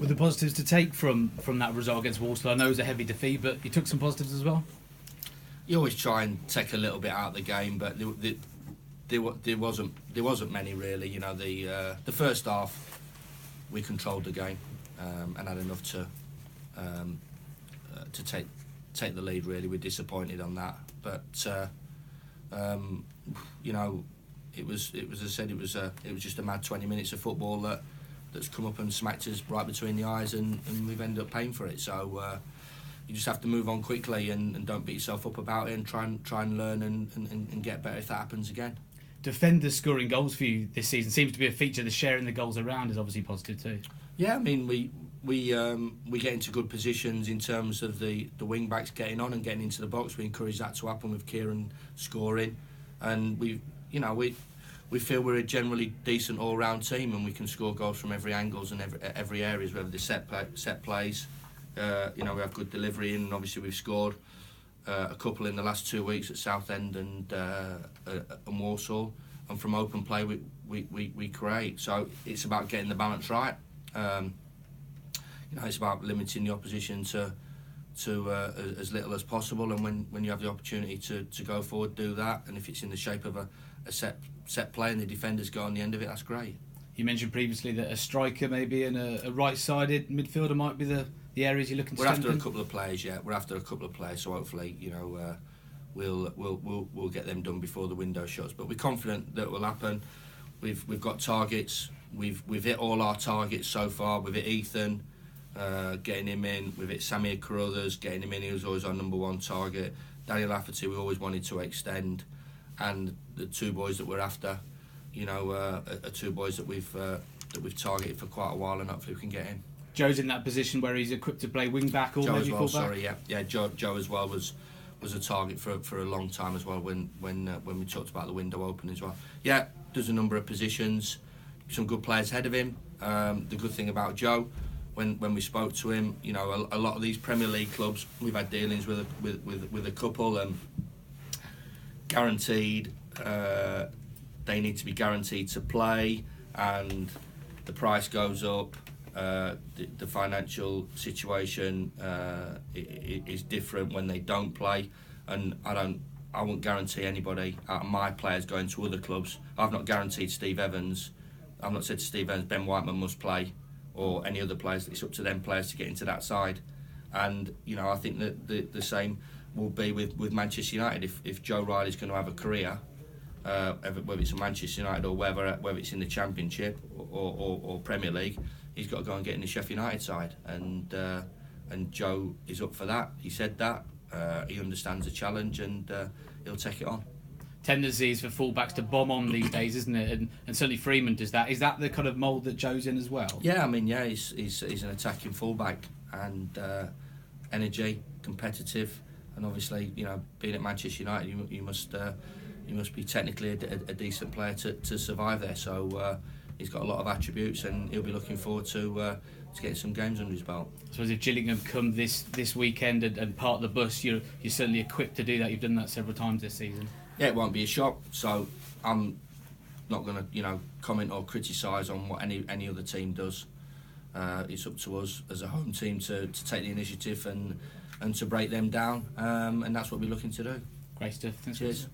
Were the positives to take from that result against Walsall? I know it was a heavy defeat, but you took some positives as well? You always try and take a little bit out of the game, but there wasn't many really. You know, the first half we controlled the game and had enough to take the lead. Really, we're disappointed on that, but you know, it was as I said, it was just a mad 20 minutes of football that's come up and smacked us right between the eyes, and we've ended up paying for it. So you just have to move on quickly and don't beat yourself up about it, and try and learn and get better if that happens again. Defenders scoring goals for you this season seems to be a feature. The sharing the goals around is obviously positive too. Yeah, I mean we get into good positions in terms of the wing backs getting on and getting into the box. We encourage that to happen with Kieran scoring, and we feel we're a generally decent all-round team, and we can score goals from every angles and every areas, whether they're set plays. You know, we have good delivery, and obviously we've scored a couple in the last 2 weeks at Southend and Walsall, and from open play we create. So it's about getting the balance right. You know, it's about limiting the opposition to as little as possible, and when you have the opportunity to go forward, do that. And if it's in the shape of a set play and the defenders go on the end of it, that's great. You mentioned previously that a striker maybe and a right-sided midfielder might be the areas you're looking to strengthen. We're after a couple of players, yeah. We're after a couple of players, so hopefully, you know, we'll get them done before the window shuts. But we're confident that it will happen. We've got targets. We've hit all our targets so far. We've hit Ethan, getting him in. We've hit Samir Carruthers, getting him in. He was always our number one target. Daniel Lafferty, we always wanted to extend, and the two boys that we're after, you know, are two boys that we've targeted for quite a while, and hopefully we can get in. Joe's in that position where he's equipped to play wing back or Joe maybe as well, full back. sorry, yeah. Joe as well was a target for a long time as well when we talked about the window open as well. Yeah, there's a number of positions, some good players ahead of him. The good thing about Joe, when we spoke to him, you know, a lot of these Premier League clubs, we've had dealings with a couple, and guaranteed. They need to be guaranteed to play, and the price goes up. The financial situation is different when they don't play, and I won't guarantee anybody out of my players going to other clubs. I've not guaranteed Steve Evans. I've not said to Steve Evans, Ben Whiteman must play, or any other players. It's up to them players to get into that side, and you know, I think that the same will be with Manchester United. If Joe Riley's going to have a career, whether it's at Manchester United or whether it's in the Championship or Premier League, he's got to go and get in the Sheff United side, and Joe is up for that. He said that. He understands the challenge, and he'll take it on. Tendencies for fullbacks to bomb on these days, isn't it? And certainly Freeman does that. Is that the kind of mould that Joe's in as well? Yeah, I mean, yeah, he's an attacking fullback, and energy, competitive, and obviously, you know, being at Manchester United, you must be technically a decent player to survive there. So he's got a lot of attributes, and he'll be looking forward to getting some games under his belt. So as if Gillingham come this weekend and part the bus, you're certainly equipped to do that. You've done that several times this season. Yeah, it won't be a shock. So I'm not going to, you know, comment or criticise on what any other team does. It's up to us as a home team to take the initiative and to break them down, and that's what we're looking to do. Great stuff. Thanks. Cheers.